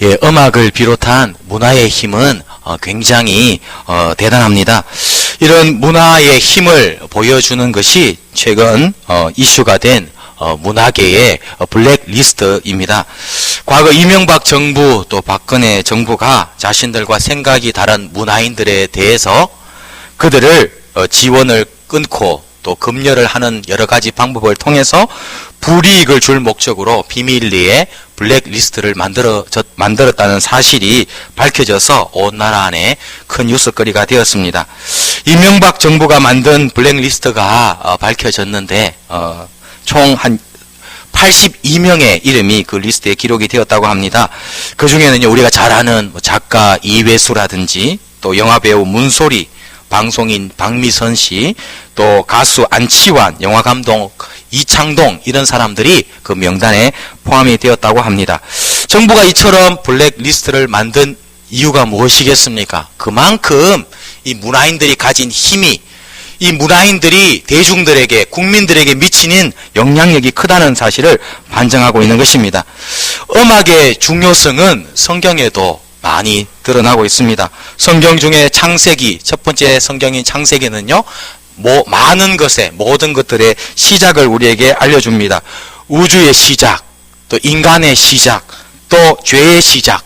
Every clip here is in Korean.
예, 음악을 비롯한 문화의 힘은 굉장히 대단합니다. 이런 문화의 힘을 보여주는 것이 최근 이슈가 된 문화계의 블랙리스트입니다. 과거 이명박 정부 또 박근혜 정부가 자신들과 생각이 다른 문화인들에 대해서 그들을 지원을 끊고 또 검열을 하는 여러 가지 방법을 통해서 불이익을 줄 목적으로 비밀리에 블랙리스트를 만들었다는 사실이 밝혀져서 온 나라 안에 큰 뉴스거리가 되었습니다. 이명박 정부가 만든 블랙리스트가 밝혀졌는데 총 한 82명의 이름이 그 리스트에 기록이 되었다고 합니다. 그 중에는요, 우리가 잘 아는 작가 이회수라든지 또 영화배우 문소리, 방송인 박미선 씨, 또 가수 안치환, 영화감독 이창동, 이런 사람들이 그 명단에 포함이 되었다고 합니다. 정부가 이처럼 블랙리스트를 만든 이유가 무엇이겠습니까? 그만큼 이 문화인들이 가진 힘이, 이 문화인들이 대중들에게, 국민들에게 미치는 영향력이 크다는 사실을 반증하고 있는 것입니다. 음악의 중요성은 성경에도 많이 드러나고 있습니다. 성경 중에 창세기, 첫 번째 성경인 창세기는요, 많은 것의, 모든 것들의 시작을 우리에게 알려줍니다. 우주의 시작, 또 인간의 시작, 또 죄의 시작,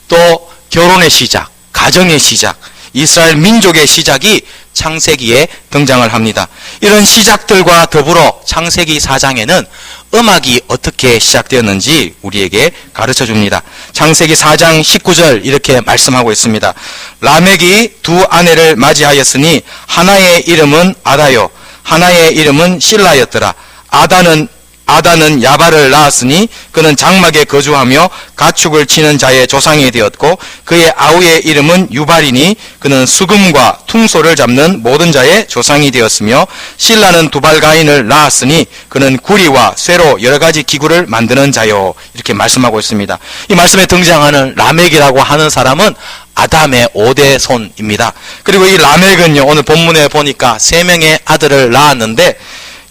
또 결혼의 시작, 가정의 시작, 이스라엘 민족의 시작이 창세기에 등장을 합니다. 이런 시작들과 더불어 창세기 4장에는 음악이 어떻게 시작되었는지 우리에게 가르쳐 줍니다. 창세기 4장 19절 이렇게 말씀하고 있습니다. 라멕이 두 아내를 맞이하였으니 하나의 이름은 아다요, 하나의 이름은 실라였더라. 아다는 야발을 낳았으니 그는 장막에 거주하며 가축을 치는 자의 조상이 되었고, 그의 아우의 이름은 유발이니 그는 수금과 퉁소를 잡는 모든 자의 조상이 되었으며, 실라는 두발가인을 낳았으니 그는 구리와 쇠로 여러 가지 기구를 만드는 자요. 이렇게 말씀하고 있습니다. 이 말씀에 등장하는 라멕이라고 하는 사람은 아담의 5대 손입니다. 그리고 이 라멕은요, 오늘 본문에 보니까 3명의 아들을 낳았는데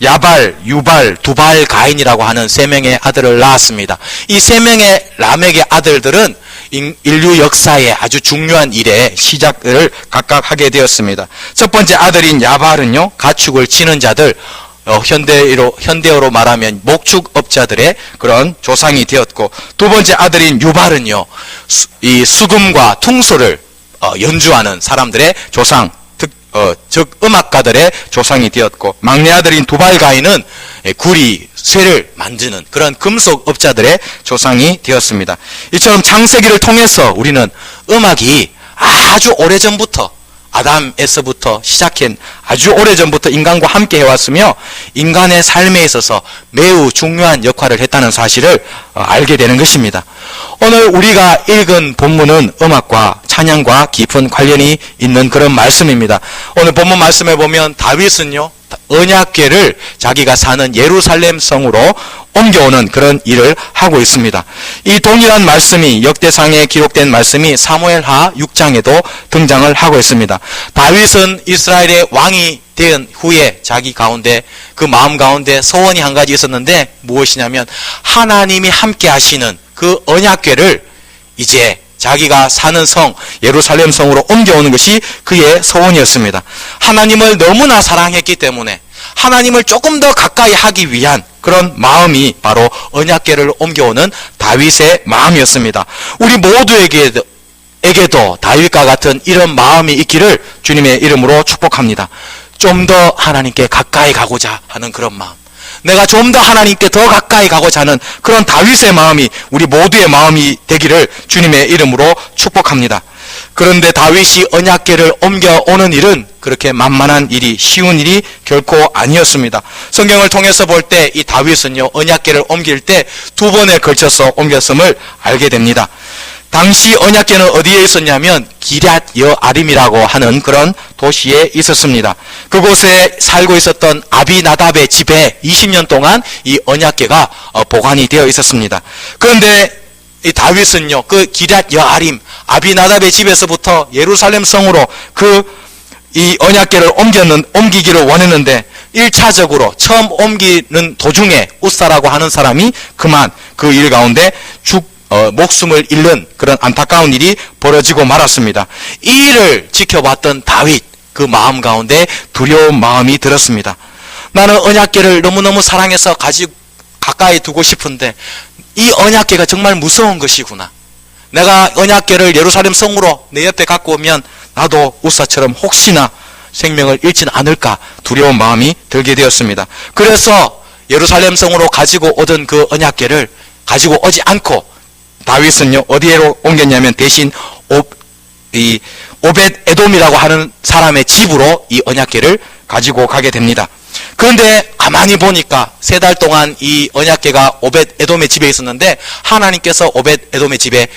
야발, 유발, 두발, 가인이라고 하는 3명의 아들을 낳았습니다. 이 3명의 라멕의 아들들은 인류 역사의 아주 중요한 일의 시작을 각각 하게 되었습니다. 첫 번째 아들인 야발은요, 가축을 치는 자들, 현대어로 말하면 목축업자들의 그런 조상이 되었고, 두 번째 아들인 유발은요, 이 수금과 퉁소를 연주하는 사람들의 조상, 즉 음악가들의 조상이 되었고, 막내 아들인 두발가인은 구리, 쇠를 만드는 그런 금속업자들의 조상이 되었습니다. 이처럼 창세기를 통해서 우리는 음악이 아주 오래전부터, 아담에서부터 시작한 아주 오래전부터 인간과 함께 해왔으며 인간의 삶에 있어서 매우 중요한 역할을 했다는 사실을 알게 되는 것입니다. 오늘 우리가 읽은 본문은 음악과 찬양과 깊은 관련이 있는 그런 말씀입니다. 오늘 본문 말씀에 보면 다윗은요, 언약궤를 자기가 사는 예루살렘 성으로 옮겨오는 그런 일을 하고 있습니다. 이 동일한 말씀이, 역대상에 기록된 말씀이 사무엘하 6장에도 등장을 하고 있습니다. 다윗은 이스라엘의 왕이 된 후에 자기 가운데, 그 마음 가운데 소원이 한 가지 있었는데 무엇이냐면 하나님이 함께 하시는 그 언약궤를 이제 자기가 사는 성, 예루살렘 성으로 옮겨오는 것이 그의 소원이었습니다. 하나님을 너무나 사랑했기 때문에 하나님을 조금 더 가까이 하기 위한 그런 마음이 바로 언약궤를 옮겨오는 다윗의 마음이었습니다. 우리 모두에게도 다윗과 같은 이런 마음이 있기를 주님의 이름으로 축복합니다. 좀 더 하나님께 가까이 가고자 하는 그런 마음, 내가 좀 더 하나님께 더 가까이 가고자 하는 그런 다윗의 마음이 우리 모두의 마음이 되기를 주님의 이름으로 축복합니다. 그런데 다윗이 언약궤를 옮겨오는 일은 그렇게 만만한 일이, 쉬운 일이 결코 아니었습니다. 성경을 통해서 볼 때 이 다윗은요, 언약궤를 옮길 때 2번에 걸쳐서 옮겼음을 알게 됩니다. 당시 언약궤는 어디에 있었냐면 기럇 여아림이라고 하는 그런 도시에 있었습니다. 그곳에 살고 있었던 아비나답의 집에 20년 동안 이 언약궤가 보관이 되어 있었습니다. 그런데 이 다윗은요, 그 기럇 여아림, 아비나답의 집에서부터 예루살렘 성으로 이 언약궤를 옮기기를 원했는데 1차적으로 처음 옮기는 도중에 웃사라고 하는 사람이 그만 그 일 가운데 목숨을 잃는 그런 안타까운 일이 벌어지고 말았습니다. 이 일을 지켜봤던 다윗, 그 마음 가운데 두려운 마음이 들었습니다. 나는 언약궤를 너무너무 사랑해서 가까이 두고 싶은데 이 언약궤가 정말 무서운 것이구나. 내가 언약궤를 예루살렘 성으로 내 옆에 갖고 오면 나도 우사처럼 혹시나 생명을 잃지는 않을까 두려운 마음이 들게 되었습니다. 그래서 예루살렘 성으로 가지고 오던 그 언약궤를 가지고 오지 않고 다윗은요 어디로 옮겼냐면 대신 오벳 에돔이라고 하는 사람의 집으로 이 언약궤를 가지고 가게 됩니다. 그런데 가만히 보니까 3달 동안 이 언약궤가 오벳 에돔의 집에 있었는데 하나님께서 오벳 에돔의 집에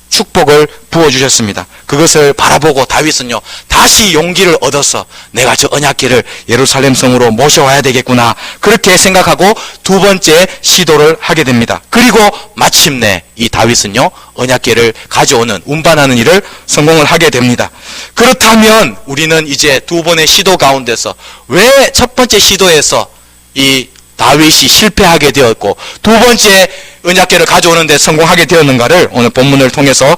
축복을 부어주셨습니다. 그것을 바라보고 다윗은요 다시 용기를 얻어서 내가 저 언약궤를 예루살렘 성으로 모셔와야 되겠구나 그렇게 생각하고 2번째 시도를 하게 됩니다. 그리고 마침내 이 다윗은요 언약궤를 가져오는 운반하는 일을 성공을 하게 됩니다. 그렇다면 우리는 이제 2번의 시도 가운데서 왜 첫 번째 시도에서 이 다윗이 실패하게 되었고 2번째 언약궤를 가져오는 데 성공하게 되었는가를 오늘 본문을 통해서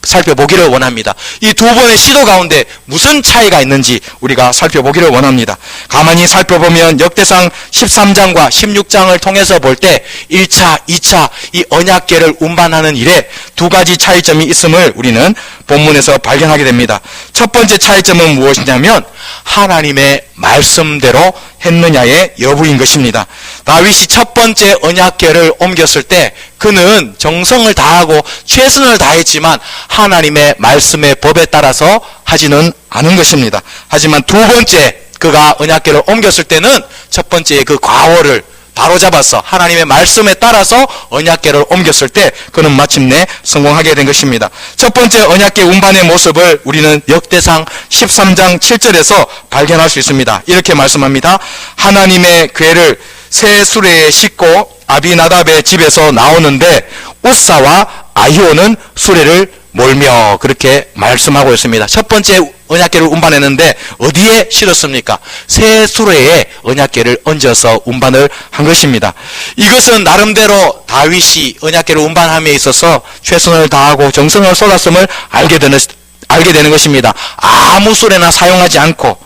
살펴보기를 원합니다. 이 2번의 시도 가운데 무슨 차이가 있는지 우리가 살펴보기를 원합니다. 가만히 살펴보면 역대상 13장과 16장을 통해서 볼 때 1차, 2차 이 언약궤를 운반하는 일에 2가지 차이점이 있음을 우리는 본문에서 발견하게 됩니다. 첫 번째 차이점은 무엇이냐면 하나님의 말씀대로 했느냐의 여부인 것입니다. 다윗이 첫 번째 언약궤를 옮겼을 때 그는 정성을 다하고 최선을 다했지만 하나님의 말씀의 법에 따라서 하지는 않은 것입니다. 하지만 2번째 그가 언약궤를 옮겼을 때는 첫 번째의 그 과오를 바로잡아서 하나님의 말씀에 따라서 언약궤를 옮겼을 때 그는 마침내 성공하게 된 것입니다. 첫 번째 언약궤 운반의 모습을 우리는 역대상 13장 7절에서 발견할 수 있습니다. 이렇게 말씀합니다. 하나님의 궤를 새 수레에 싣고 아비나답의 집에서 나오는데 우사와 아히오는 수레를 몰며 그렇게 말씀하고 있습니다. 첫 번째 언약궤를 운반했는데 어디에 실었습니까? 새 수레에 언약궤를 얹어서 운반을 한 것입니다. 이것은 나름대로 다윗이 언약궤를 운반함에 있어서 최선을 다하고 정성을 쏟았음을 알게 되는 것입니다. 아무 수레나 사용하지 않고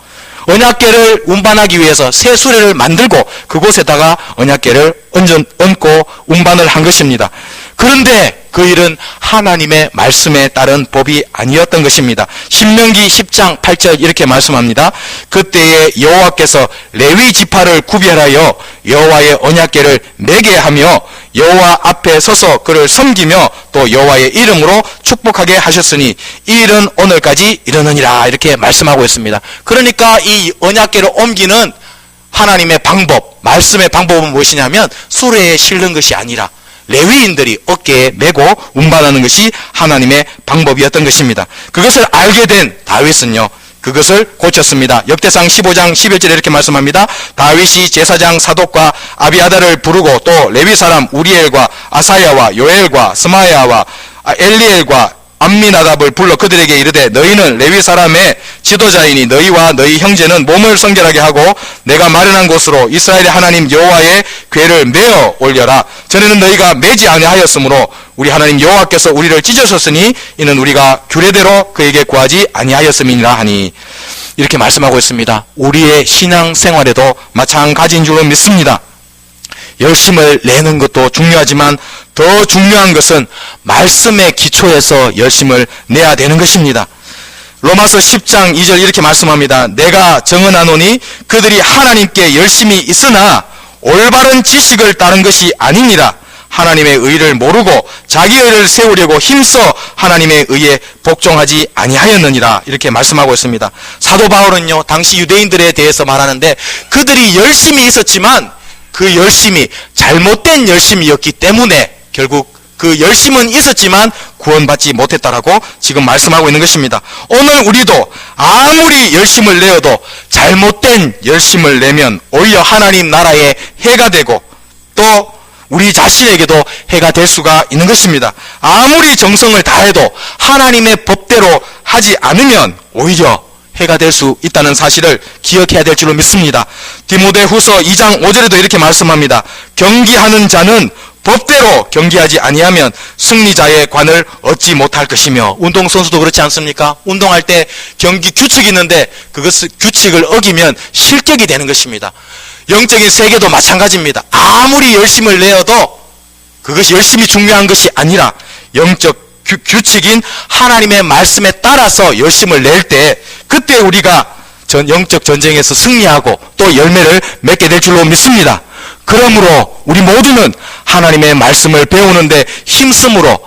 언약궤를 운반하기 위해서 새 수레를 만들고 그곳에다가 언약궤를 얹고 운반을 한 것입니다. 그런데 그 일은 하나님의 말씀에 따른 법이 아니었던 것입니다. 신명기 10장 8절 이렇게 말씀합니다. 그때에 여호와께서 레위 지파를 구별하여 여호와의 언약궤를 매게 하며 여호와 앞에 서서 그를 섬기며 또 여호와의 이름으로 축복하게 하셨으니 이 일은 오늘까지 이르느니라 이렇게 말씀하고 있습니다. 그러니까 이 언약궤를 옮기는 하나님의 방법, 말씀의 방법은 무엇이냐면 수레에 실는 것이 아니라 레위인들이 어깨에 메고 운반하는 것이 하나님의 방법이었던 것입니다. 그것을 알게 된 다윗은요 그것을 고쳤습니다. 역대상 15장 11절에 이렇게 말씀합니다. 다윗이 제사장 사독과 아비아달을 부르고 또 레위 사람 우리엘과 아사야와 요엘과 스마야와 엘리엘과 암미나답을 불러 그들에게 이르되 너희는 레위 사람의 지도자이니 너희와 너희 형제는 몸을 성결하게 하고 내가 마련한 곳으로 이스라엘의 하나님 여호와의 궤를 메어 올려라. 전에는 너희가 매지 아니하였으므로 우리 하나님 여호와께서 우리를 찢으셨으니 이는 우리가 규례대로 그에게 구하지 아니하였음이니라 하니 이렇게 말씀하고 있습니다. 우리의 신앙생활에도 마찬가지인 줄로 믿습니다. 열심을 내는 것도 중요하지만 더 중요한 것은 말씀의 기초에서 열심을 내야 되는 것입니다. 로마서 10장 2절 이렇게 말씀합니다. 내가 정언하노니 그들이 하나님께 열심히 있으나 올바른 지식을 따른 것이 아니니라. 하나님의 의를 모르고 자기 의를 세우려고 힘써 하나님의 의에 복종하지 아니하였느니라 이렇게 말씀하고 있습니다. 사도 바울은요 당시 유대인들에 대해서 말하는데 그들이 열심히 있었지만 그 열심이 잘못된 열심이었기 때문에 결국 그 열심은 있었지만 구원받지 못했다라고 지금 말씀하고 있는 것입니다. 오늘 우리도 아무리 열심을 내어도 잘못된 열심을 내면 오히려 하나님 나라에 해가 되고 또 우리 자신에게도 해가 될 수가 있는 것입니다. 아무리 정성을 다해도 하나님의 법대로 하지 않으면 오히려 해가 될 수 있다는 사실을 기억해야 될 줄로 믿습니다. 디모데후서 2장 5절에도 이렇게 말씀합니다. 경기하는 자는 법대로 경기하지 아니하면 승리자의 관을 얻지 못할 것이며, 운동선수도 그렇지 않습니까? 운동할 때 경기 규칙이 있는데 규칙을 어기면 실격이 되는 것입니다. 영적인 세계도 마찬가지입니다. 아무리 열심을 내어도 그것이 열심히 중요한 것이 아니라 영적 규칙인 하나님의 말씀에 따라서 열심을 낼 때, 그때 우리가 영적 전쟁에서 승리하고 또 열매를 맺게 될 줄로 믿습니다. 그러므로 우리 모두는 하나님의 말씀을 배우는데 힘쓰므로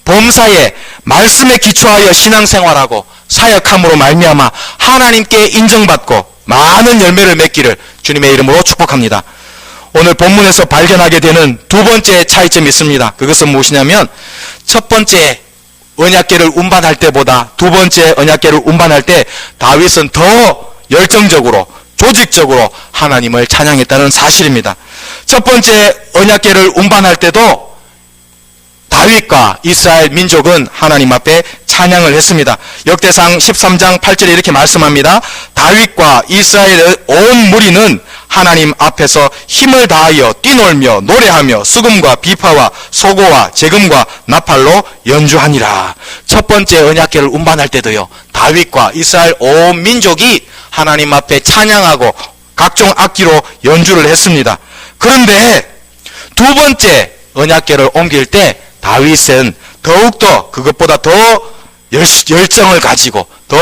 범사에 말씀에 기초하여 신앙생활하고 사역함으로 말미암아 하나님께 인정받고 많은 열매를 맺기를 주님의 이름으로 축복합니다. 오늘 본문에서 발견하게 되는 두 번째 차이점이 있습니다. 그것은 무엇이냐면, 첫 번째 언약궤를 운반할 때보다 두 번째 언약궤를 운반할 때 다윗은 더 열정적으로 조직적으로 하나님을 찬양했다는 사실입니다. 첫 번째 언약궤를 운반할 때도 다윗과 이스라엘 민족은 하나님 앞에 찬양을 했습니다. 역대상 13장 8절에 이렇게 말씀합니다. 다윗과 이스라엘의 온 무리는 하나님 앞에서 힘을 다하여 뛰놀며 노래하며 수금과 비파와 소고와 제금과 나팔로 연주하니라. 첫 번째 언약궤를 운반할 때도요, 다윗과 이스라엘 온 민족이 하나님 앞에 찬양하고 각종 악기로 연주를 했습니다. 그런데 두 번째 언약궤를 옮길 때 다윗은 더욱더 그것보다 더 열정을 가지고 더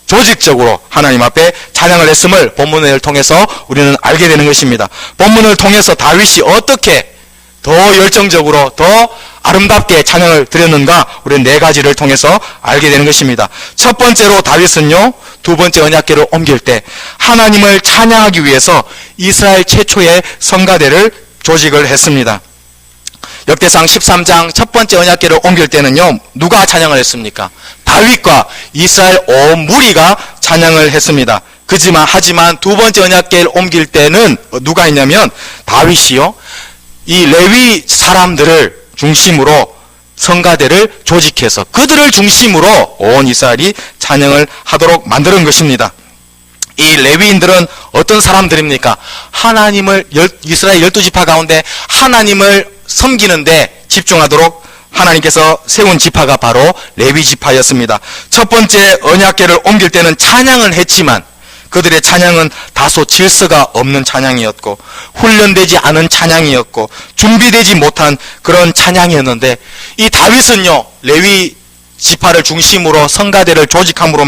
조직적으로 하나님 앞에 찬양을 했음을 본문을 통해서 우리는 알게 되는 것입니다. 본문을 통해서 다윗이 어떻게 더 열정적으로 더 아름답게 찬양을 드렸는가, 우리는 네 가지를 통해서 알게 되는 것입니다. 첫 번째로 다윗은요, 두 번째 언약궤를 옮길 때 하나님을 찬양하기 위해서 이스라엘 최초의 성가대를 조직을 했습니다. 역대상 13장 첫 번째 언약궤를 옮길 때는요, 누가 찬양을 했습니까? 다윗과 이스라엘 온 무리가 찬양을 했습니다. 하지만 두 번째 언약궤를 옮길 때는 누가 했냐면 다윗이요, 이 레위 사람들을 중심으로 성가대를 조직해서 그들을 중심으로 온 이스라엘이 찬양을 하도록 만드는 것입니다. 이 레위인들은 어떤 사람들입니까? 이스라엘 12지파 가운데 하나님을 섬기는데 집중하도록 하나님께서 세운 지파가 바로 레위 지파였습니다. 첫 번째 언약궤를 옮길 때는 찬양을 했지만 그들의 찬양은 다소 질서가 없는 찬양이었고 훈련되지 않은 찬양이었고 준비되지 못한 그런 찬양이었는데, 이 다윗은요, 레위 지파를 중심으로 성가대를 조직함으로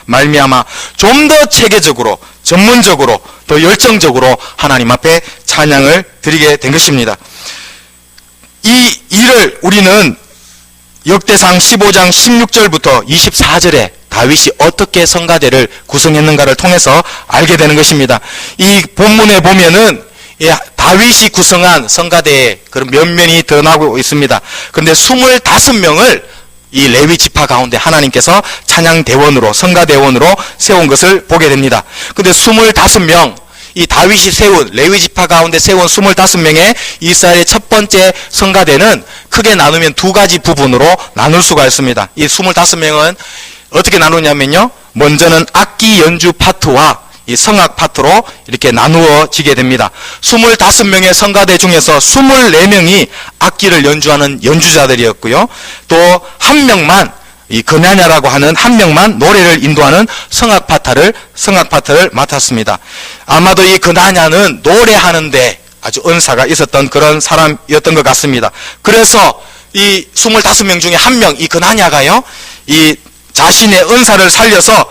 말미암아 좀 더 체계적으로 전문적으로 더 열정적으로 하나님 앞에 찬양을 드리게 된 것입니다. 이 일을 우리는 역대상 15장 16절부터 24절에 다윗이 어떻게 성가대를 구성했는가를 통해서 알게 되는 것입니다. 이 본문에 보면은 다윗이 구성한 성가대의 그런 면면이 드러나고 있습니다. 그런데 25명을 이 레위 지파 가운데 하나님께서 찬양대원으로, 성가대원으로 세운 것을 보게 됩니다. 근데 25명, 이 다윗이 세운, 레위 지파 가운데 세운 25명의 이스라엘의 첫 번째 성가대는 크게 나누면 두 가지 부분으로 나눌 수가 있습니다. 이 25명은 어떻게 나누냐면요, 먼저는 악기 연주 파트와 이 성악 파트로 이렇게 나누어지게 됩니다. 25명의 성가대 중에서 24명이 악기를 연주하는 연주자들이었고요. 또 한 명만, 이 그냐냐라고 하는 한 명만 노래를 인도하는 성악 파트를 맡았습니다. 아마도 이 그냐냐는 노래하는데 아주 은사가 있었던 그런 사람이었던 것 같습니다. 그래서 이 25명 중에 한 명, 이 그냐냐가요, 이 자신의 은사를 살려서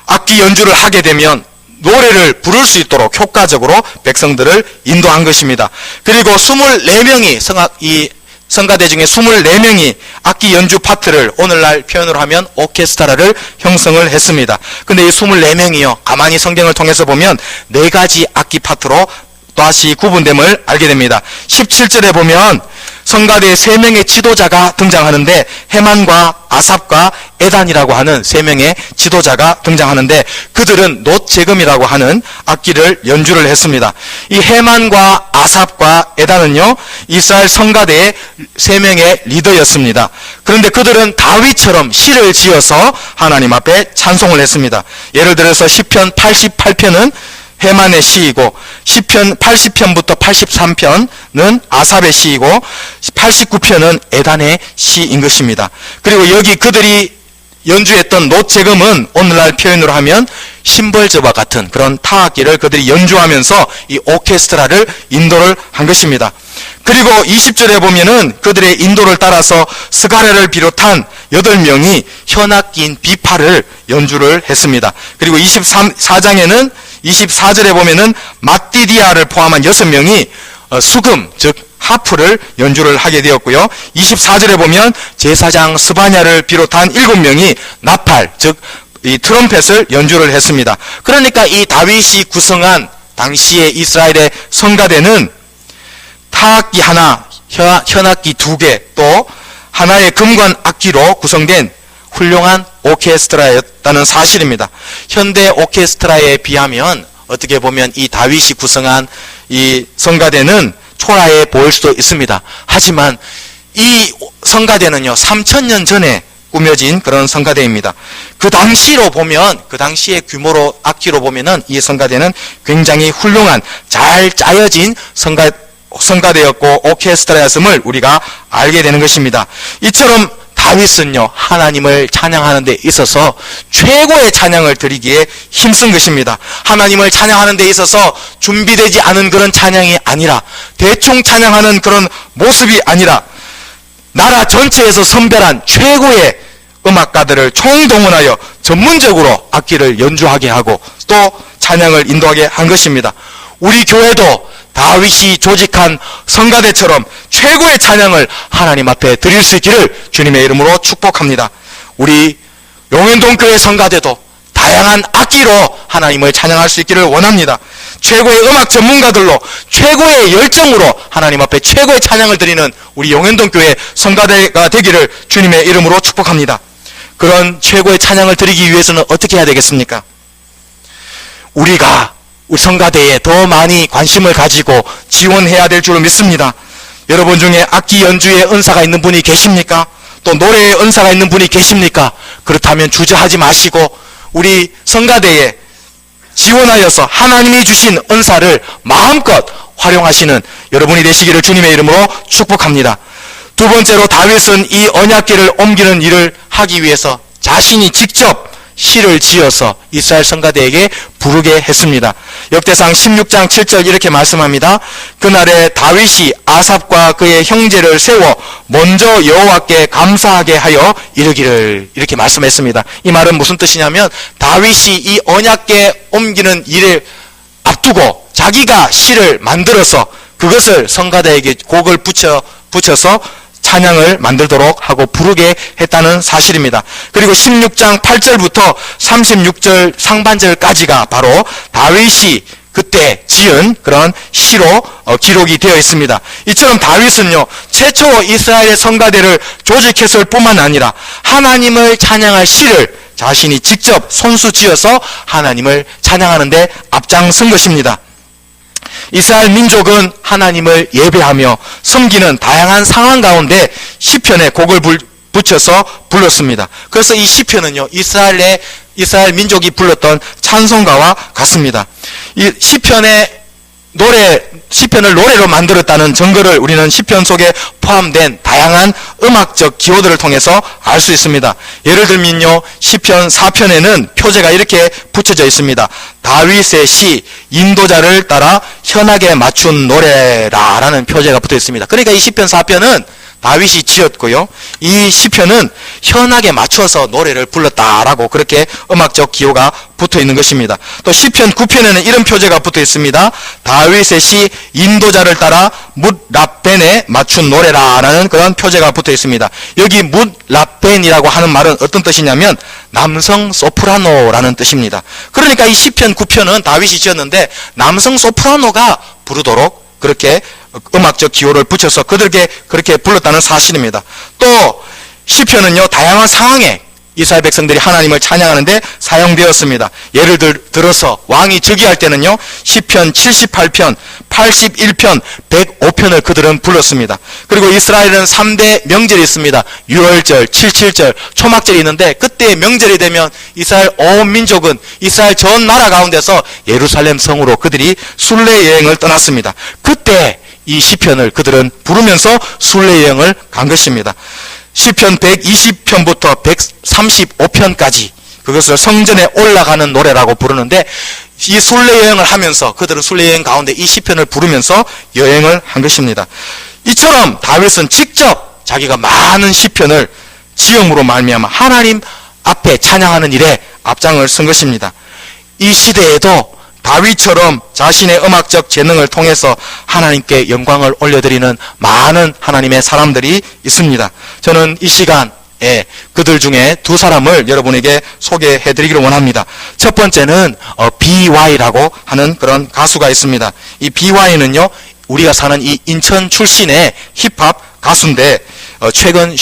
악기 연주를 하게 되면 노래를 부를 수 있도록 효과적으로 백성들을 인도한 것입니다. 그리고 24명이 성가대 중에 24명이 악기 연주 파트를 오늘날 표현으로 하면 오케스트라를 형성을 했습니다. 근데 이 24명이요, 가만히 성경을 통해서 보면 네 가지 악기 파트로 다시 구분됨을 알게 됩니다. 17절에 보면 성가대의 3명의 지도자가 등장하는데 헤만과 아삽과 에단이라고 하는 3명의 지도자가 등장하는데 그들은 놋제금이라고 하는 악기를 연주를 했습니다. 이 헤만과 아삽과 에단은요, 이스라엘 성가대의 3명의 리더였습니다. 그런데 그들은 다윗처럼 시를 지어서 하나님 앞에 찬송을 했습니다. 예를 들어서 시편 88편은 헤만의 시이고, 시편 80편부터 83편은 아삽의 시이고, 89편은 에단의 시인 것입니다. 그리고 여기 그들이 연주했던 노재금은 오늘날 표현으로 하면 심벌저와 같은 그런 타악기를 그들이 연주하면서 이 오케스트라를 인도를 한 것입니다. 그리고 20절에 보면은 그들의 인도를 따라서 스가랴를 비롯한 8명이 현악기인 비파를 연주를 했습니다. 그리고 24장에는 24절에 보면은 마띠디아를 포함한 6명이 수금, 즉 하프를 연주를 하게 되었고요. 24절에 보면 제사장 스바냐를 비롯한 7명이 나팔, 즉 이 트럼펫을 연주를 했습니다. 그러니까 이 다윗이 구성한 당시의 이스라엘의 성가대는 타악기 하나, 현악기 2개, 또 하나의 금관 악기로 구성된 훌륭한 오케스트라였다는 사실입니다. 현대 오케스트라에 비하면 어떻게 보면 이 다윗이 구성한 이 성가대는 초라해 보일 수도 있습니다. 하지만 이 성가대는요, 3000년 전에 꾸며진 그런 성가대입니다. 그 당시로 보면, 그 당시의 규모로, 악기로 보면은 이 성가대는 굉장히 훌륭한, 잘 짜여진 성가대였고 오케스트라였음을 우리가 알게 되는 것입니다. 이처럼 다윗은요, 하나님을 찬양하는 데 있어서 최고의 찬양을 드리기에 힘쓴 것입니다. 하나님을 찬양하는 데 있어서 준비되지 않은 그런 찬양이 아니라, 대충 찬양하는 그런 모습이 아니라, 나라 전체에서 선별한 최고의 음악가들을 총동원하여 전문적으로 악기를 연주하게 하고 또 찬양을 인도하게 한 것입니다. 우리 교회도 다윗이 조직한 성가대처럼 최고의 찬양을 하나님 앞에 드릴 수 있기를 주님의 이름으로 축복합니다. 우리 용현동교회 성가대도 다양한 악기로 하나님을 찬양할 수 있기를 원합니다. 최고의 음악 전문가들로 최고의 열정으로 하나님 앞에 최고의 찬양을 드리는 우리 용현동교회 성가대가 되기를 주님의 이름으로 축복합니다. 그런 최고의 찬양을 드리기 위해서는 어떻게 해야 되겠습니까? 우리가 우리 성가대에 더 많이 관심을 가지고 지원해야 될 줄을 믿습니다. 여러분 중에 악기 연주에 은사가 있는 분이 계십니까? 또 노래에 은사가 있는 분이 계십니까? 그렇다면 주저하지 마시고 우리 성가대에 지원하여서 하나님이 주신 은사를 마음껏 활용하시는 여러분이 되시기를 주님의 이름으로 축복합니다. 두 번째로 다윗은 이 언약궤를 옮기는 일을 하기 위해서 자신이 직접 시를 지어서 이스라엘 성가대에게 부르게 했습니다. 역대상 16장 7절 이렇게 말씀합니다. 그날에 다윗이 아삽과 그의 형제를 세워 먼저 여호와께 감사하게 하여 이르기를, 이렇게 말씀했습니다. 이 말은 무슨 뜻이냐면 다윗이 이 언약궤 옮기는 일을 앞두고 자기가 시를 만들어서 그것을 성가대에게 곡을 붙여서 찬양을 만들도록 하고 부르게 했다는 사실입니다. 그리고 16장 8절부터 36절 상반절까지가 바로 다윗이 그때 지은 그런 시로 기록이 되어 있습니다. 이처럼 다윗은요, 최초 이스라엘의 성가대를 조직했을 뿐만 아니라 하나님을 찬양할 시를 자신이 직접 손수 지어서 하나님을 찬양하는 데 앞장선 것입니다. 이스라엘 민족은 하나님을 예배하며 섬기는 다양한 상황 가운데 시편에 곡을 붙여서 불렀습니다. 그래서 이 시편은요, 이스라엘 민족이 불렀던 찬송가와 같습니다. 이 시편을 노래로 만들었다는 증거를 우리는 시편 속에 포함된 다양한 음악적 기호들을 통해서 알 수 있습니다. 예를 들면요, 시편 4편에는 표제가 이렇게 붙여져 있습니다. 다윗의 시, 인도자를 따라 현악에 맞춘 노래라 라는 표제가 붙어 있습니다. 그러니까 이 시편 4편은 다윗이 지었고요, 이 시편은 현악에 맞춰서 노래를 불렀다라고 그렇게 음악적 기호가 붙어 있는 것입니다. 또 시편 9편에는 이런 표제가 붙어 있습니다. 다윗의 시, 인도자를 따라 뭇라벤에 맞춘 노래라라는 그런 표제가 붙어 있습니다. 여기 뭇라벤이라고 하는 말은 어떤 뜻이냐면 남성 소프라노라는 뜻입니다. 그러니까 이 시편 9편은 다윗이 지었는데 남성 소프라노가 부르도록 그렇게 음악적 기호를 붙여서 그들에게 그렇게 불렀다는 사실입니다. 또 시편은요, 다양한 상황에 이스라엘 백성들이 하나님을 찬양하는데 사용되었습니다. 예를 들어서 왕이 즉위할 때는요, 시편 78편, 81편, 105편을 그들은 불렀습니다. 그리고 이스라엘은 3대 명절이 있습니다. 유월절, 칠칠절, 초막절이 있는데 그때 명절이 되면 이스라엘 온 민족은 이스라엘 전 나라 가운데서 예루살렘 성으로 그들이 순례 여행을 떠났습니다. 그때 이 시편을 그들은 부르면서 순례 여행을 간 것입니다. 시편 120편부터 135편까지 그것을 성전에 올라가는 노래라고 부르는데, 이 순례 여행을 하면서 그들은 순례 여행 가운데 이 시편을 부르면서 여행을 한 것입니다. 이처럼 다윗은 직접 자기가 많은 시편을 지음으로 말미암아 하나님 앞에 찬양하는 일에 앞장을 쓴 것입니다. 이 시대에도 다윗처럼 자신의 음악적 재능을 통해서 하나님께 영광을 올려드리는 많은 하나님의 사람들이 있습니다. 저는 이 시간에 그들 중에 두 사람을 여러분에게 소개해드리기를 원합니다. 첫 번째는 BY라고 하는 그런 가수가 있습니다. 이 BY는요, 우리가 사는 이 인천 출신의 힙합 가수인데, 최근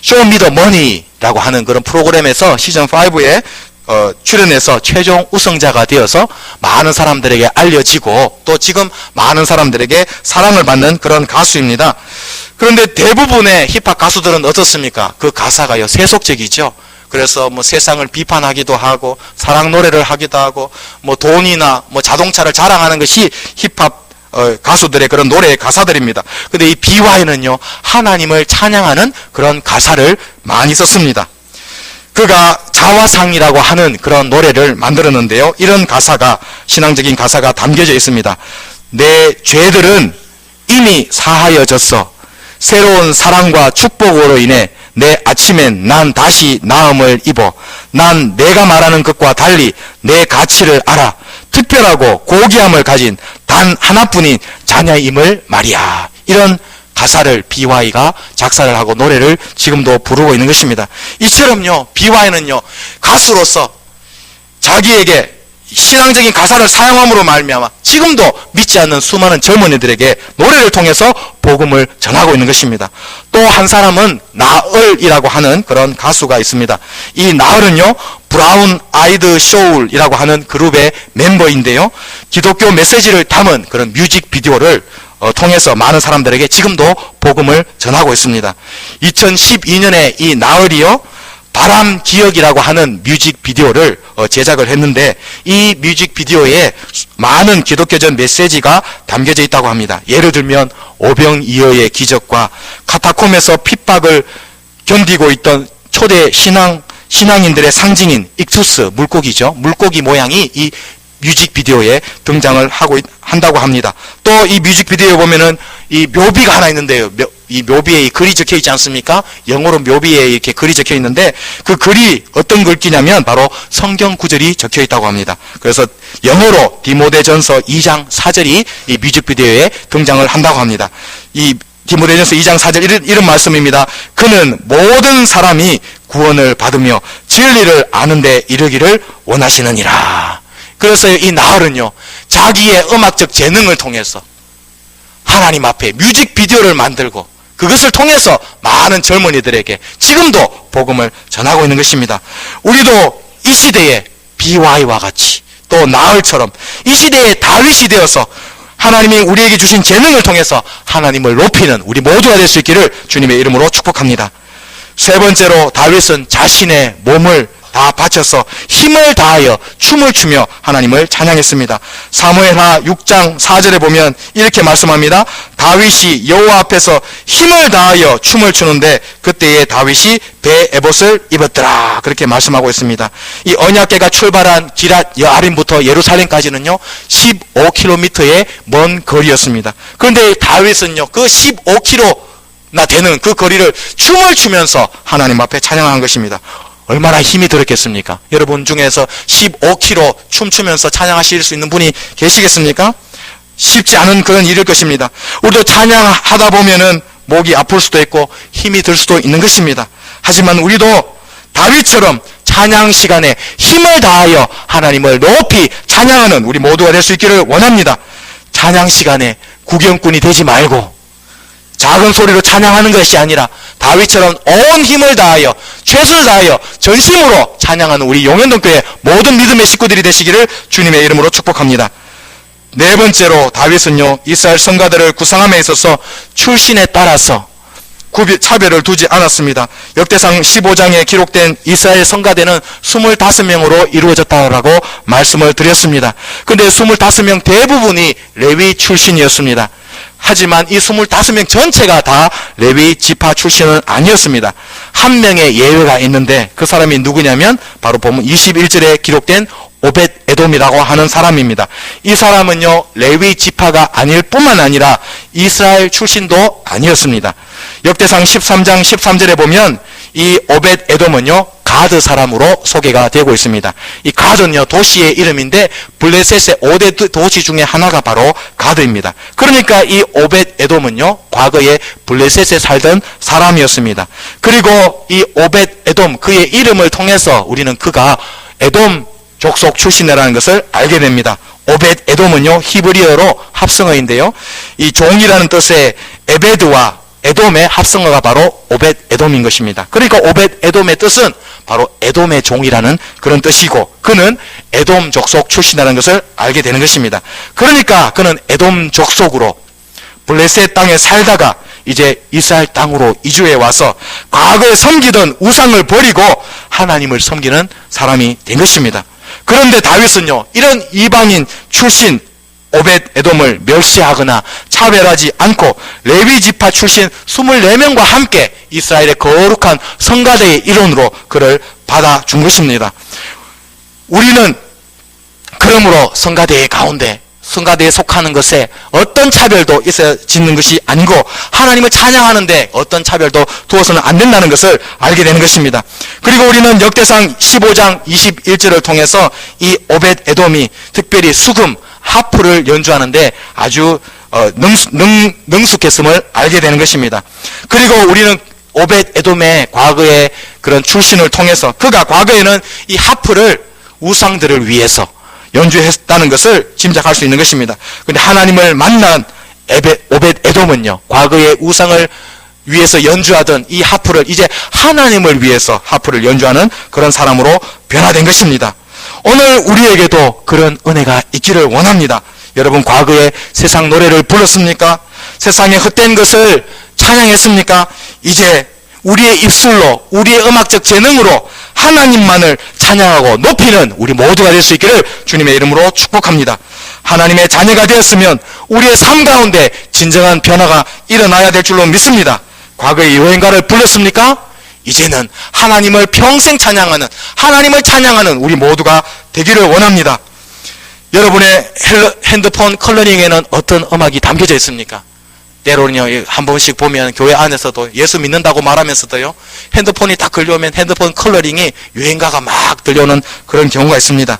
쇼미더 머니라고 하는 그런 프로그램에서 시즌5에 출연해서 최종 우승자가 되어서 많은 사람들에게 알려지고 또 지금 많은 사람들에게 사랑을 받는 그런 가수입니다. 그런데 대부분의 힙합 가수들은 어떻습니까? 그 가사가요, 세속적이죠. 그래서 뭐 세상을 비판하기도 하고 사랑 노래를 하기도 하고 뭐 돈이나 뭐 자동차를 자랑하는 것이 힙합 가수들의 그런 노래의 가사들입니다. 근데 이 BY는요, 하나님을 찬양하는 그런 가사를 많이 썼습니다. 그가 자화상이라고 하는 그런 노래를 만들었는데요, 이런 가사가, 신앙적인 가사가 담겨져 있습니다. 내 죄들은 이미 사하여졌어. 새로운 사랑과 축복으로 인해 내 아침엔 난 다시 나음을 입어. 난 내가 말하는 것과 달리 내 가치를 알아. 특별하고 고귀함을 가진 단 하나뿐인 자녀임을 말이야. 이런 가사를 BY가 작사를 하고 노래를 지금도 부르고 있는 것입니다. 이처럼요, BY는요, 가수로서 자기에게 신앙적인 가사를 사용함으로 말미암아 지금도 믿지 않는 수많은 젊은이들에게 노래를 통해서 복음을 전하고 있는 것입니다. 또 한 사람은 나얼이라고 하는 그런 가수가 있습니다. 이 나얼은요, 브라운 아이드 소울이라고 하는 그룹의 멤버인데요, 기독교 메시지를 담은 그런 뮤직비디오를 통해서 많은 사람들에게 지금도 복음을 전하고 있습니다. 2012년에 이 나얼이요, 바람 기억이라고 하는 뮤직비디오를 제작을 했는데, 이 뮤직비디오에 많은 기독교적 메시지가 담겨져 있다고 합니다. 예를 들면 오병이어의 기적과 카타콤에서 핍박을 견디고 있던 초대 신앙인들의 상징인 익투스, 물고기죠. 물고기 모양이 이 뮤직비디오에 등장을 한다고 합니다. 또 이 뮤직비디오에 보면은 이 묘비가 하나 있는데요. 이 묘비에 이 글이 적혀 있지 않습니까? 영어로 묘비에 이렇게 글이 적혀 있는데, 그 글이 어떤 글귀냐면 바로 성경 구절이 적혀 있다고 합니다. 그래서 영어로 디모데전서 2장 4절이 이 뮤직비디오에 등장을 한다고 합니다. 이 디모데전서 2장 4절 이런 말씀입니다. 그는 모든 사람이 구원을 받으며 진리를 아는 데 이르기를 원하시느니라. 그래서 이 나얼은요, 자기의 음악적 재능을 통해서 하나님 앞에 뮤직비디오를 만들고 그것을 통해서 많은 젊은이들에게 지금도 복음을 전하고 있는 것입니다. 우리도 이 시대에 BY와 같이 또 나얼처럼 이 시대에 다윗이 되어서 하나님이 우리에게 주신 재능을 통해서 하나님을 높이는 우리 모두가 될 수 있기를 주님의 이름으로 축복합니다. 세 번째로 다윗은 자신의 몸을 다 바쳐서 힘을 다하여 춤을 추며 하나님을 찬양했습니다. 사무엘하 6장 4절에 보면 이렇게 말씀합니다. 다윗이 여호와 앞에서 힘을 다하여 춤을 추는데 그때에 다윗이 배 에봇을 입었더라. 그렇게 말씀하고 있습니다. 이 언약궤가 출발한 기랏 여아림부터 예루살렘까지는요 15km의 먼 거리였습니다. 그런데 다윗은요 그 15km나 되는 그 거리를 춤을 추면서 하나님 앞에 찬양한 것입니다. 얼마나 힘이 들었겠습니까? 여러분 중에서 15km 춤추면서 찬양하실 수 있는 분이 계시겠습니까? 쉽지 않은 그런 일일 것입니다. 우리도 찬양하다 보면은 목이 아플 수도 있고 힘이 들 수도 있는 것입니다. 하지만 우리도 다윗처럼 찬양 시간에 힘을 다하여 하나님을 높이 찬양하는 우리 모두가 될 수 있기를 원합니다. 찬양 시간에 구경꾼이 되지 말고 작은 소리로 찬양하는 것이 아니라 다윗처럼 온 힘을 다하여 최선을 다하여 전심으로 찬양하는 우리 용현동교회 모든 믿음의 식구들이 되시기를 주님의 이름으로 축복합니다. 네 번째로 다윗은요, 이스라엘 성가들을 구성함에 있어서 출신에 따라서 차별을 두지 않았습니다. 역대상 15장에 기록된 이스라엘 성가대는 25명으로 이루어졌다라고 말씀을 드렸습니다. 근데 25명 대부분이 레위 출신이었습니다. 하지만 이 25명 전체가 다 레위 지파 출신은 아니었습니다. 한 명의 예외가 있는데 그 사람이 누구냐면 바로 보면 21절에 기록된 오벳 에돔이라고 하는 사람입니다. 이 사람은요, 레위 지파가 아닐 뿐만 아니라 이스라엘 출신도 아니었습니다. 역대상 13장 13절에 보면 이 오벳 에돔은요, 가드 사람으로 소개가 되고 있습니다. 이 가드는요, 도시의 이름인데 블레셋의 5대 도시 중에 하나가 바로 가드입니다. 그러니까 이 오벳 에돔은요, 과거에 블레셋에 살던 사람이었습니다. 그리고 이 오벳 에돔, 그의 이름을 통해서 우리는 그가 에돔 족속 출신이라는 것을 알게 됩니다. 오벳 에돔은요, 히브리어로 합성어인데요, 이 종이라는 뜻의 에베드와 에돔의 합성어가 바로 오벳 에돔인 것입니다. 그러니까 오벳 에돔의 뜻은 바로 에돔의 종이라는 그런 뜻이고, 그는 에돔 족속 출신이라는 것을 알게 되는 것입니다. 그러니까 그는 에돔 족속으로 블레셋 땅에 살다가 이제 이스라엘 땅으로 이주해 와서 과거에 섬기던 우상을 버리고 하나님을 섬기는 사람이 된 것입니다. 그런데 다윗은요, 이런 이방인 출신 오벳 에돔을 멸시하거나 차별하지 않고 레위 지파 출신 24명과 함께 이스라엘의 거룩한 성가대의 일원으로 그를 받아준 것입니다. 우리는 그러므로 성가대 가운데, 성가대에 속하는 것에 어떤 차별도 있어 짓는 것이 아니고 하나님을 찬양하는데 어떤 차별도 두어서는 안 된다는 것을 알게 되는 것입니다. 그리고 우리는 역대상 15장 21절을 통해서 이 오벳 에돔이 특별히 수금, 하프를 연주하는데 아주 능숙했음을 알게 되는 것입니다. 그리고 우리는 오벳 에돔의 과거의 그런 출신을 통해서 그가 과거에는 이 하프를 우상들을 위해서 연주했다는 것을 짐작할 수 있는 것입니다. 그런데 하나님을 만난 오벳 에돔은요, 과거의 우상을 위해서 연주하던 이 하프를 이제 하나님을 위해서 하프를 연주하는 그런 사람으로 변화된 것입니다. 오늘 우리에게도 그런 은혜가 있기를 원합니다. 여러분, 과거에 세상 노래를 불렀습니까? 세상의 헛된 것을 찬양했습니까? 이제 우리의 입술로, 우리의 음악적 재능으로 하나님만을 찬양하고 높이는 우리 모두가 될 수 있기를 주님의 이름으로 축복합니다. 하나님의 자녀가 되었으면 우리의 삶 가운데 진정한 변화가 일어나야 될 줄로 믿습니다. 과거에 여행가를 불렀습니까? 이제는 하나님을 평생 찬양하는, 하나님을 찬양하는 우리 모두가 되기를 원합니다. 여러분의 핸드폰 컬러링에는 어떤 음악이 담겨져 있습니까? 때로는요, 한 번씩 보면 교회 안에서도 예수 믿는다고 말하면서도요, 핸드폰이 딱 걸려오면 핸드폰 컬러링이 유행가가 막 들려오는 그런 경우가 있습니다.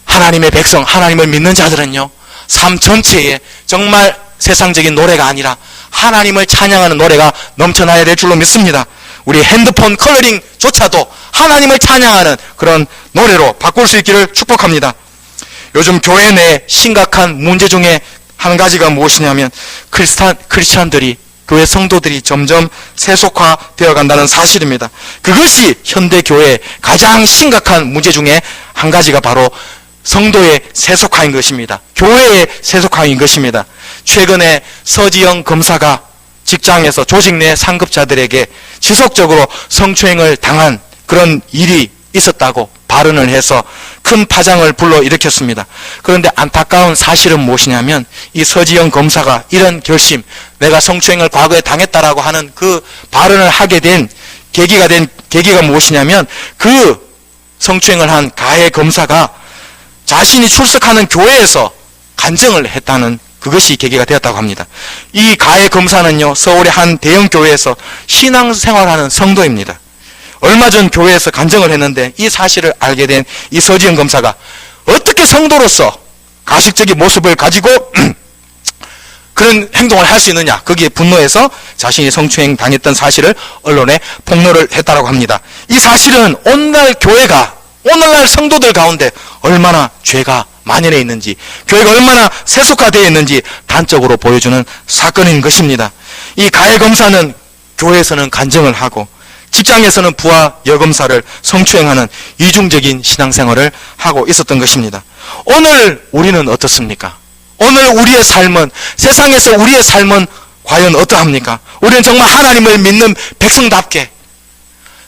하나님의 백성, 하나님을 믿는 자들은요, 삶 전체에 정말 세상적인 노래가 아니라 하나님을 찬양하는 노래가 넘쳐나야 될 줄로 믿습니다. 우리 핸드폰 컬러링조차도 하나님을 찬양하는 그런 노래로 바꿀 수 있기를 축복합니다. 요즘 교회 내 심각한 문제 중에 한 가지가 무엇이냐면 크리스찬들이, 교회 성도들이 점점 세속화되어 간다는 사실입니다. 그것이 현대 교회의 가장 심각한 문제 중에 한 가지가 바로 성도의 세속화인 것입니다. 교회의 세속화인 것입니다. 최근에 서지영 검사가 직장에서 조직 내 상급자들에게 지속적으로 성추행을 당한 그런 일이 있었다고 발언을 해서 큰 파장을 불러일으켰습니다. 그런데 안타까운 사실은 무엇이냐면 이 서지영 검사가 이런 결심, 내가 성추행을 과거에 당했다라고 하는 그 발언을 하게 된 계기가 무엇이냐면 그 성추행을 한 가해 검사가 자신이 출석하는 교회에서 간증을 했다는 그것이 계기가 되었다고 합니다. 이 가해 검사는요, 서울의 한 대형 교회에서 신앙생활하는 성도입니다. 얼마 전 교회에서 간증을 했는데 이 사실을 알게 된 이 서지영 검사가 어떻게 성도로서 가식적인 모습을 가지고 그런 행동을 할 수 있느냐, 거기에 분노해서 자신이 성추행 당했던 사실을 언론에 폭로를 했다고 합니다. 이 사실은 오늘날 교회가, 오늘날 성도들 가운데 얼마나 죄가 만연해 있는지, 교회가 얼마나 세속화되어 있는지 단적으로 보여주는 사건인 것입니다. 이 가해검사는 교회에서는 간증을 하고 직장에서는 부하 여검사를 성추행하는 이중적인 신앙생활을 하고 있었던 것입니다. 오늘 우리는 어떻습니까? 오늘 우리의 삶은, 세상에서 우리의 삶은 과연 어떠합니까? 우리는 정말 하나님을 믿는 백성답게,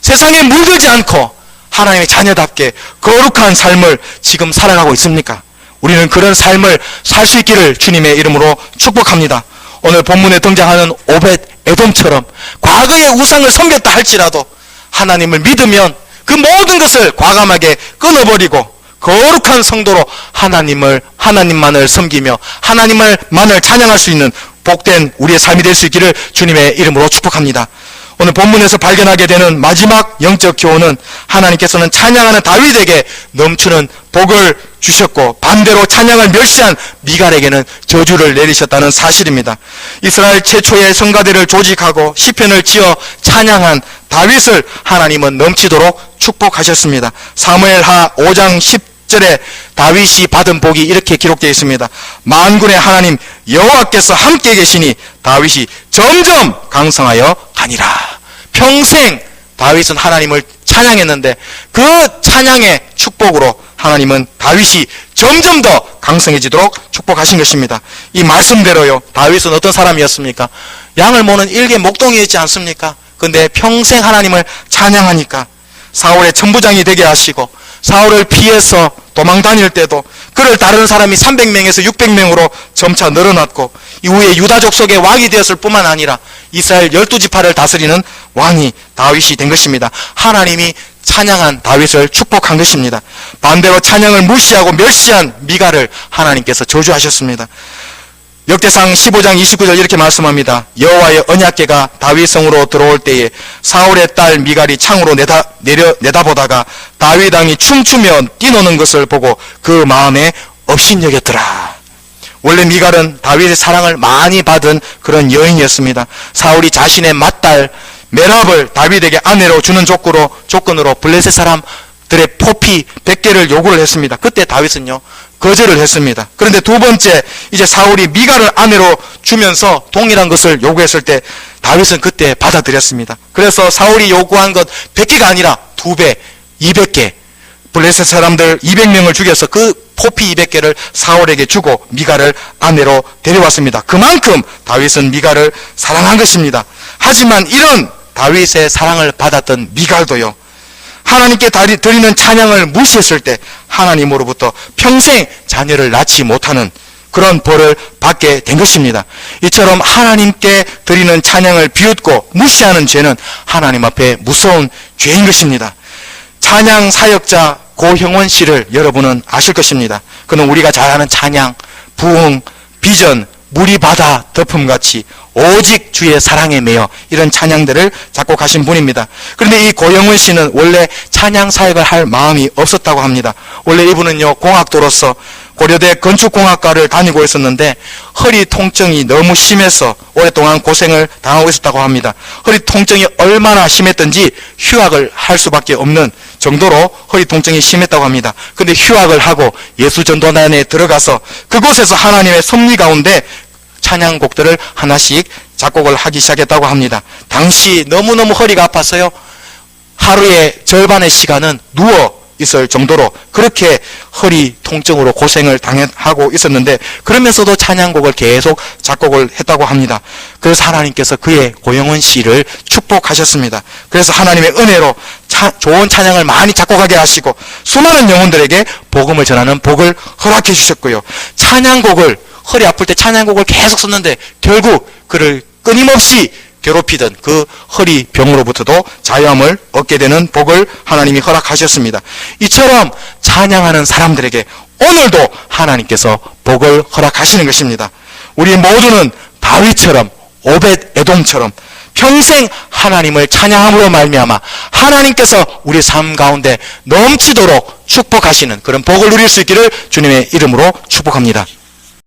세상에 물들지 않고 하나님의 자녀답게 거룩한 삶을 지금 살아가고 있습니까? 우리는 그런 삶을 살 수 있기를 주님의 이름으로 축복합니다. 오늘 본문에 등장하는 오벳 에돔처럼 과거의 우상을 섬겼다 할지라도 하나님을 믿으면 그 모든 것을 과감하게 끊어버리고 거룩한 성도로 하나님만을 섬기며 하나님만을 찬양할 수 있는 복된 우리의 삶이 될 수 있기를 주님의 이름으로 축복합니다. 오늘 본문에서 발견하게 되는 마지막 영적 교훈은 하나님께서는 찬양하는 다윗에게 넘치는 복을 주셨고 반대로 찬양을 멸시한 미갈에게는 저주를 내리셨다는 사실입니다. 이스라엘 최초의 성가대를 조직하고 시편을 지어 찬양한 다윗을 하나님은 넘치도록 축복하셨습니다. 사무엘하 5장 10절에 다윗이 받은 복이 이렇게 기록되어 있습니다. 만군의 하나님 여호와께서 함께 계시니 다윗이 점점 강성하여 가니라. 평생 다윗은 하나님을 찬양했는데 그 찬양의 축복으로 하나님은 다윗이 점점 더 강성해지도록 축복하신 것입니다. 이 말씀대로요, 다윗은 어떤 사람이었습니까? 양을 모는 일개 목동이었지 않습니까? 근데 평생 하나님을 찬양하니까 사울의 천부장이 되게 하시고 사울을 피해서 도망 다닐 때도 그를 따르는 사람이 300명에서 600명으로 점차 늘어났고 이후에 유다족 속의 왕이 되었을 뿐만 아니라 이스라엘 12지파를 다스리는 왕이 다윗이 된 것입니다. 하나님이 찬양한 다윗을 축복한 것입니다. 반대로 찬양을 무시하고 멸시한 미갈을 하나님께서 저주하셨습니다. 역대상 15장 29절 이렇게 말씀합니다. 여호와의 언약궤가 다윗성으로 들어올 때에 사울의 딸 미갈이 창으로 내다보다가 다윗 왕이 춤추며 뛰노는 것을 보고 그 마음에 업신여겼더라. 원래 미갈은 다윗의 사랑을 많이 받은 그런 여인이었습니다. 사울이 자신의 맏딸 메랍을 다윗에게 아내로 주는 조건으로 블레셋 사람들의 포피 100개를 요구를 했습니다. 그때 다윗은요 거절을 했습니다. 그런데 두 번째 이제 사울이 미갈을 아내로 주면서 동일한 것을 요구했을 때 다윗은 그때 받아들였습니다. 그래서 사울이 요구한 것 100개가 아니라 2배, 200개 블레셋 사람들 200명을 죽여서 그 포피 200개를 사울에게 주고 미갈을 아내로 데려왔습니다. 그만큼 다윗은 미갈을 사랑한 것입니다. 하지만 이런 다윗의 사랑을 받았던 미갈도요, 하나님께 드리는 찬양을 무시했을 때 하나님으로부터 평생 자녀를 낳지 못하는 그런 벌을 받게 된 것입니다. 이처럼 하나님께 드리는 찬양을 비웃고 무시하는 죄는 하나님 앞에 무서운 죄인 것입니다. 찬양 사역자 고형원 씨를 여러분은 아실 것입니다. 그는 우리가 잘 아는 찬양, 부흥, 비전, 물이 바다 덮음같이 오직 주의 사랑에 매여 이런 찬양들을 작곡하신 분입니다. 그런데 이 고영훈 씨는 원래 찬양 사역을 할 마음이 없었다고 합니다. 원래 이분은요 공학도로서 고려대 건축공학과를 다니고 있었는데 허리 통증이 너무 심해서 오랫동안 고생을 당하고 있었다고 합니다. 허리 통증이 얼마나 심했던지 휴학을 할 수밖에 없는 정도로 허리 통증이 심했다고 합니다. 근데 휴학을 하고 예수전도단에 들어가서 그곳에서 하나님의 섭리 가운데 찬양곡들을 하나씩 작곡을 하기 시작했다고 합니다. 당시 너무너무 허리가 아파서요 하루의 절반의 시간은 누워 있을 정도로 그렇게 허리 통증으로 고생을 당하고 있었는데 그러면서도 찬양곡을 계속 작곡을 했다고 합니다. 그래서 하나님께서 그의 고영원 씨를 축복하셨습니다. 그래서 하나님의 은혜로 좋은 찬양을 많이 작곡하게 하시고 수많은 영혼들에게 복음을 전하는 복을 허락해 주셨고요. 찬양곡을 허리 아플 때 찬양곡을 계속 썼는데 결국 그를 끊임없이 괴롭히던 그 허리병으로부터도 자유함을 얻게 되는 복을 하나님이 허락하셨습니다. 이처럼 찬양하는 사람들에게 오늘도 하나님께서 복을 허락하시는 것입니다. 우리 모두는 다윗처럼 오벳 에돔처럼 평생 하나님을 찬양함으로 말미암아 하나님께서 우리 삶 가운데 넘치도록 축복하시는 그런 복을 누릴 수 있기를 주님의 이름으로 축복합니다.